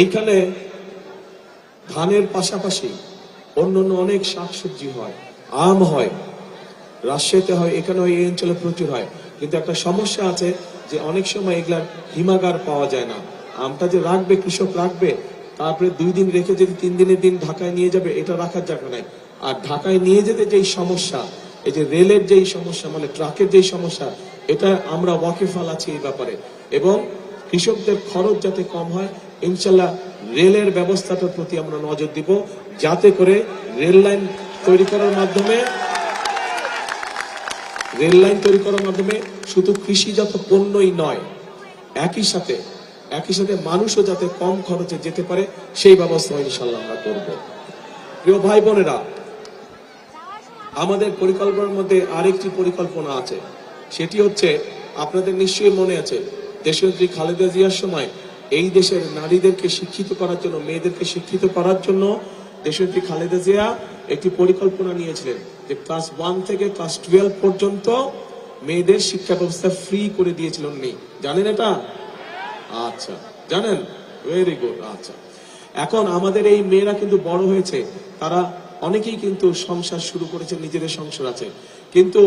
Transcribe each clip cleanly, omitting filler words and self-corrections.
এইখানে ধানের পাশাপাশি অন্যান্য অনেক শাকসবজি হয়, আম হয়, রাজশাহীতে হয়, এখানে এই অঞ্চলে প্রচুর হয়। কিন্তু একটা সমস্যা আছে যে অনেক সময় এগুলার হিমাগার পাওয়া যায় না। আমটা যে রাখবে, কৃষক রাখবে, তারপরে 2 দিন রেখে যদি 3 দিনের দিন ঢাকায় নিয়ে যাবে, এটা রাখার জায়গা নাই। আর ঢাকায় নিয়ে যেতে যেই সমস্যা, এই যে রেলের যেই সমস্যা, মানে ট্রাকের যেই সমস্যা, এটা আমরা ওয়াকিফাল আছি এই ব্যাপারে। এবং কৃষকদের খরচ যাতে কম হয়, ইনশাল্লাহ রেলের ব্যবস্থাটার প্রতি আমরা নজর দিব, যাতে করে রেল লাইন তৈরি করার মাধ্যমে শুধু কৃষিজাত পণ্যই নয়, একই সাথে মানুষও যাতে কম খরচে যেতে পারে, সেই ব্যবস্থা ইনশাল্লাহ আমরা করব। প্রিয় ভাই বোনেরা, আমাদের পরিকল্পনার মধ্যে আরেকটি পরিকল্পনা আছে। সেটি হচ্ছে, আপনাদের নিশ্চয়ই মনে আছে, দেশনেত্রী খালেদা জিয়ার সময় এই দেশের নারীদেরকে শিক্ষিত করার জন্য, মেয়েদেরকে শিক্ষিত করার জন্য দেশনেত্রী খালেদা জিয়া একটি পরিকল্পনা নিয়েছিলেন যে ক্লাস 1 থেকে ক্লাস 12 পর্যন্ত মেয়েদের শিক্ষা ব্যবস্থা ফ্রি করে দিয়েছিলেন। নেই, জানেন এটা? আচ্ছা, জানেন, ভেরি গুড। আচ্ছা, এখন আমাদের এই মেয়েরা কিন্তু বড় হয়েছে, তারা অনেকেই কিন্তু সংসার শুরু করেছে, নিজেদের সংসার আছে, কিন্তু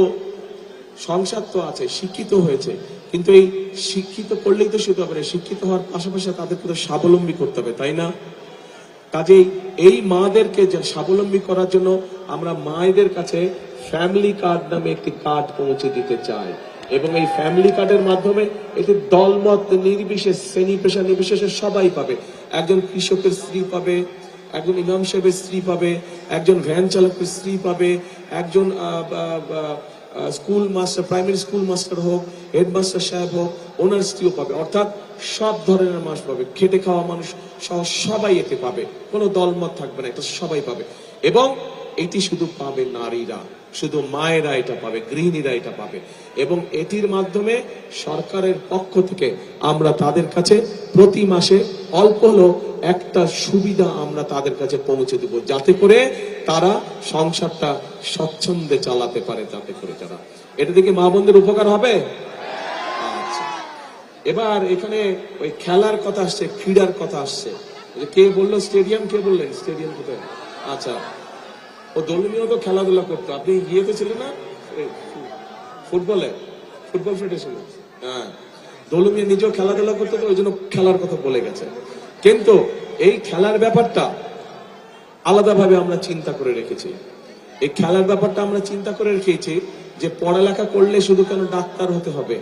সংসার তো আছে, শিক্ষিত হয়েছে, কিন্তু এই শিক্ষিত করলেই তো শুধু হবে না, শিক্ষিত হওয়ার পাশাপাশি তাদেরকে তো স্বাবলম্বী করতে হবে, তাই না? কাজেই এই মাদেরকে স্বাবলম্বী করার জন্য আমরা মায়েদের কাছে ফ্যামিলি কার্ড নামে একটি কার্ড পৌঁছে দিতে চাই। এবং এই ফ্যামিলি কার্ডের মাধ্যমে এটি দলমত নির্বিশেষ, শ্রেণী পেশা নির্বিশেষে সবাই পাবে। একজন কৃষকের স্ত্রী পাবে, একজন ইমাম সাহেবের স্ত্রী পাবে, একজন ভ্যান চালকের স্ত্রী পাবে, একজন school master, primary school master হোক, হেডমাস্টার সাহেব হোক, ওনার স্ত্রীও পাবে। অর্থাৎ সব ধরনের মানুষ পাবে, খেটে খাওয়া মানুষ সহ সবাই এতে পাবে, কোনো দলমত থাকবে না, এটা সবাই পাবে। এবং এটি শুধু পাবে নারীরা, শুধু মায়েরা এটা পাবে, গৃহিণীরা এটা পাবে। এবং এটির মাধ্যমে সরকারের পক্ষ থেকে আমরা তাদের কাছে প্রতি মাসে অল্প হলেও একটা সুবিধা আমরা তাদের কাছে পৌঁছে দেব, যাতে করে তারা সংসারটা স্বচ্ছন্দে চালাতে পারে, যাতে করে তারা এটা থেকে মা বোনদের উপকার হবে। আচ্ছা, এবার এখানে ওই খেলার কথা আসছে, ক্রীড়ার কথা আসছে। কে বললো স্টেডিয়াম? কে বললেন স্টেডিয়াম কোথায়? আচ্ছা, ও দলনীয় তো খেলাধুলা করতো, আপনি গিয়েতে ছিলেন না ফুটবল ফেডারেশন? হ্যাঁ, দলনীয় নিজেও খেলাধুলা করতো, তো ওই জন্য খেলার কথা বলে গেছে। কিন্তু এই খেলার ব্যাপারটা আলাদাভাবে আমরা চিন্তা করে রেখেছি। এই খেলার ব্যাপারটা আমরা চিন্তা করে রেখেছি যে পড়ালেখা করলে শুধু কেন ডাক্তার হতে হবে,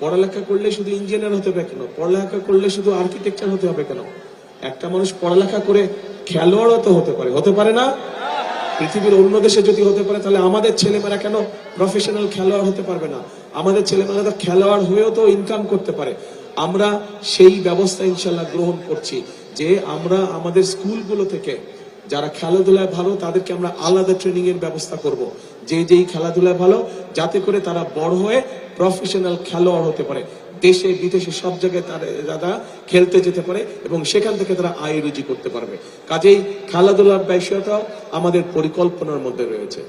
পড়ালেখা করলে শুধু ইঞ্জিনিয়ার হতে হবে কেন, পড়ালেখা করলে শুধু আর্কিটেকচার হতে হবে কেন? একটা মানুষ পড়ালেখা করে খেলোয়াড়ও তো হতে পারে না? পৃথিবীর অন্য দেশে যদি হতে পারে, তাহলে আমাদের ছেলেমেয়েরা কেন প্রফেশনাল খেলোয়াড় হতে পারবে না? আমাদের ছেলেমেয়েরা তো খেলোয়াড় হয়েও তো ইনকাম করতে পারে। আমরা সেই ব্যবস্থা ইনশাল্লাহ গ্রহণ করছি যে আমরা আমাদের স্কুলগুলো থেকে যারা খেলাধুলায় ভালো তাদেরকে আমরা আলাদা ট্রেনিং এর ব্যবস্থা করব, যেই খেলাধুলায় ভালো, যাতে করে তারা বড় হয়ে প্রফেশনাল খেলোয়াড় হতে পারে, দেশে বিদেশে সব জায়গায় তারা খেলতে যেতে পারে এবং সেখান থেকে তারা আয় রুজি করতে পারবে। কাজেই খেলাধুলার বিষয়টা আমাদের পরিকল্পনার মধ্যে রয়েছে।